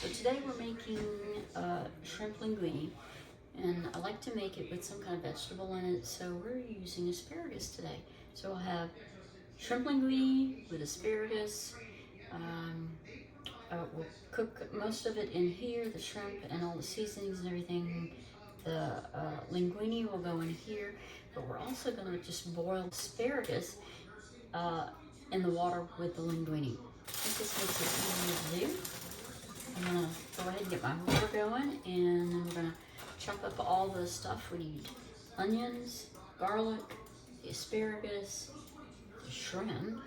So today we're making shrimp linguine, and I like to make it with some kind of vegetable in it, so we're using asparagus today. So we'll have shrimp linguine with asparagus. We'll cook most of it in here, the shrimp and all the seasonings and everything. The linguine will go in here, but we're also going to just boil asparagus in the water with the linguine. I think this makes it easier to do. I'm going to go ahead and get my water going, and then we're going to chop up all the stuff we need. Onions, garlic, the asparagus, the shrimp,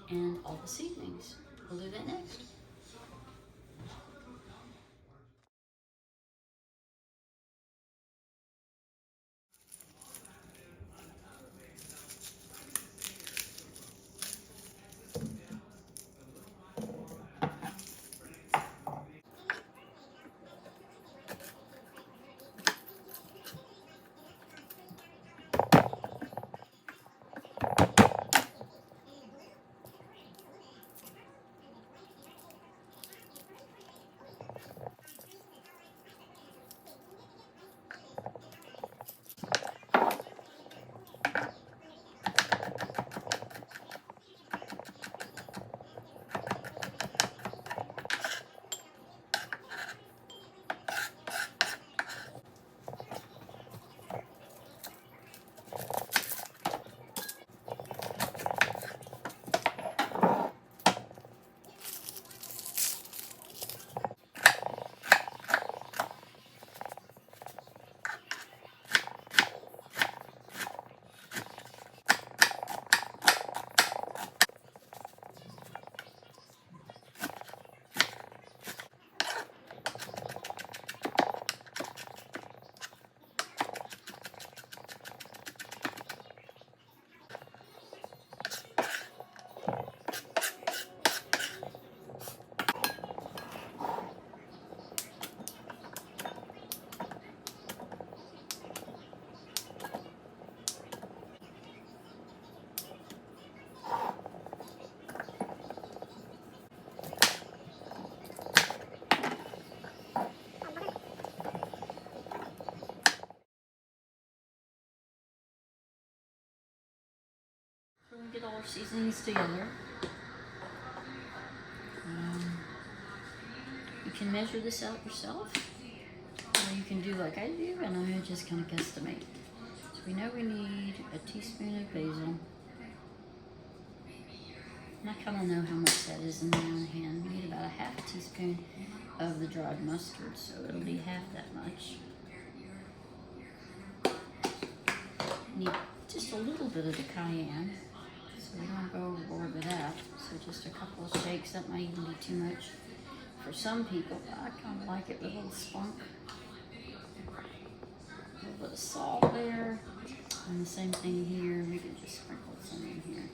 and all the seasonings. We'll do that next. We're going to get all our seasonings together. You can measure this out yourself, or you can do like I do, and I just kind of guesstimate. So we know we need a teaspoon of basil. And I kind of know how much that is in my own hand. We need about a half a teaspoon of the dried mustard, so it'll be half that much. Need just a little bit of the cayenne, so we don't go overboard with that. So just a couple of shakes. That might even be too much for some people, but I kind of like it with a little spunk. A little bit of salt there, and the same thing here. We can just sprinkle some in here,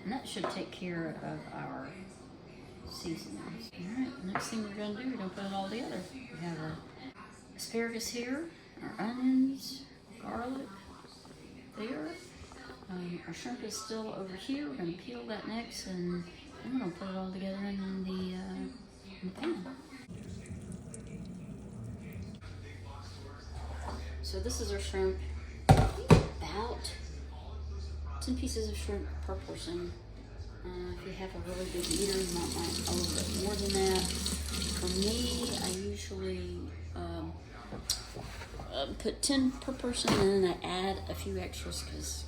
and that should take care of our seasonings. All right, the next thing we're going to do, we're going to put it all together. We have our asparagus here, our onions, garlic there. Our shrimp is still over here. We're going to peel that next, and then we're going to put it all together in the pan. So this is our shrimp. About 10 pieces of shrimp per person. If you have a really big eater, you might want a little bit more than that. For me, I usually put 10 per person, and then I add a few extras because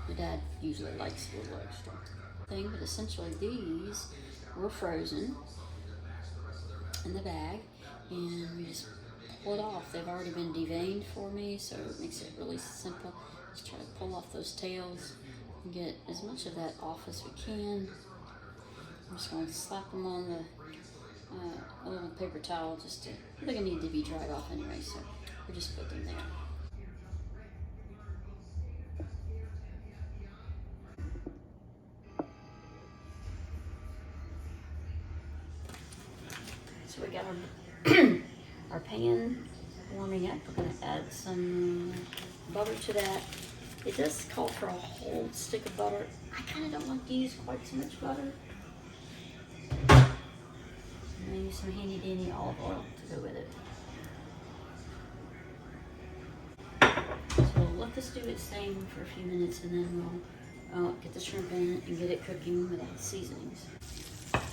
my dad usually likes a little extra thing. But essentially these were frozen in the bag, and we just pull it off. They've already been deveined for me, so it makes it really simple. Just try to pull off those tails and get as much of that off as we can. I'm just going to slap them on a little paper towel, just to, they're going to need to be dried off anyway, so we just put them there. So we got our pan warming up. We're going to add some butter to that. It does call for a whole stick of butter. I kind of don't like to use quite so much butter. And then use some handy dandy olive oil to go with it. So we'll let this do its thing for a few minutes, and then we'll get the shrimp in and get it cooking with the seasonings. I'm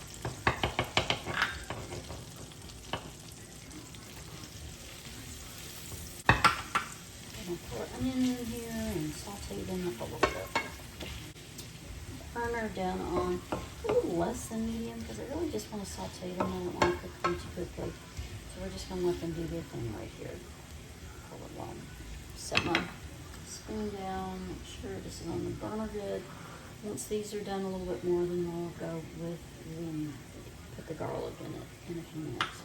gonna pour onion in here and saute them up a little bit. Burner down on a little less than medium because I really just want to saute them. I don't want to cook them too quickly. So we're just going to let them do their thing right here for a little while. Set my spoon down, make sure this is on the burner good. Once these are done a little bit more, then we'll go with put the garlic in it in a few minutes.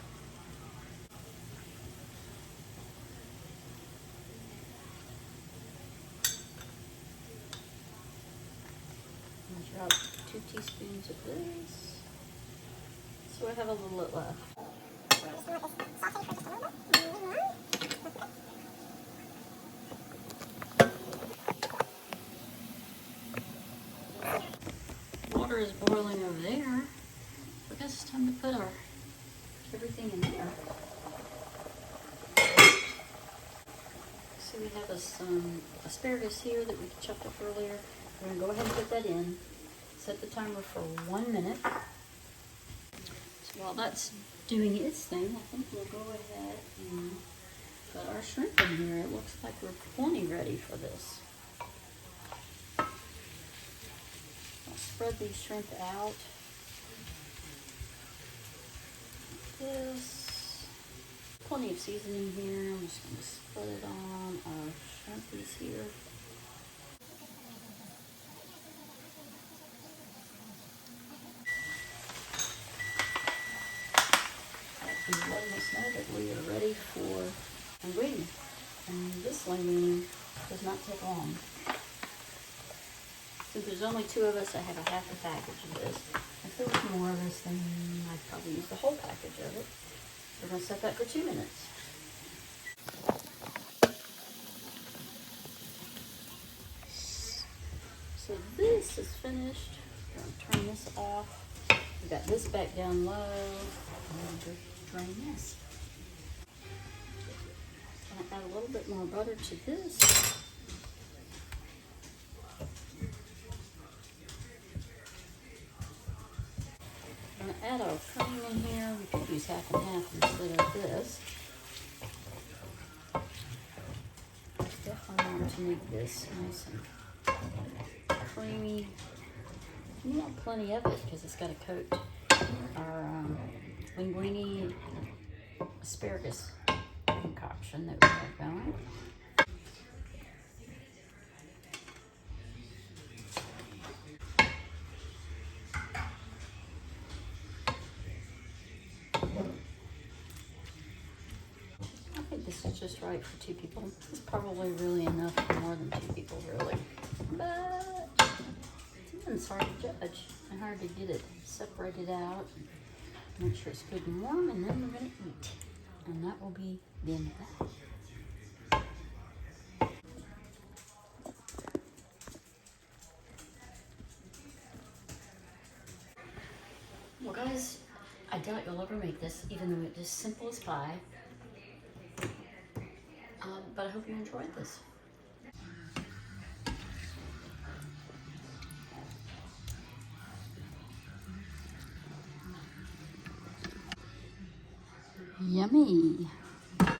Drop 2 teaspoons of this. So I have a little bit left. Water is boiling over there. So I guess it's time to put everything in there. So we have some asparagus here that we chopped up earlier. We're going to go ahead and put that in. Set the timer for 1 minute. So while that's doing its thing, I think we'll go ahead and put our shrimp in here. It looks like we're plenty ready for this. I'll spread these shrimp out like this. Plenty of seasoning here. I'm just going to spread it on our shrimp piece here. Is letting us know that we are ready for linguine. And this linguine does not take long. Since there's only 2 of us, I have a half a package of this. If there was more of us, then I'd probably use the whole package of it. We're going to set that for 2 minutes. So this is finished. I'm going to turn this off. We got this back down low. I'm going to drain this. I'm going to add a little bit more butter to this. I'm going to add our cream in here. We could use half and half instead of this. Definitely want to make this nice and creamy. You want plenty of it because it's got to coat our linguine asparagus concoction that we have going. I think this is just right for 2 people. It's probably really enough for more than 2 people, really. But it's hard to judge and hard to get it separated out. Make sure it's good and warm, and then we're going to eat. And that will be the end of that. Well, guys, I doubt you'll ever make this, even though it's as simple as pie. But I hope you enjoyed this. Yummy.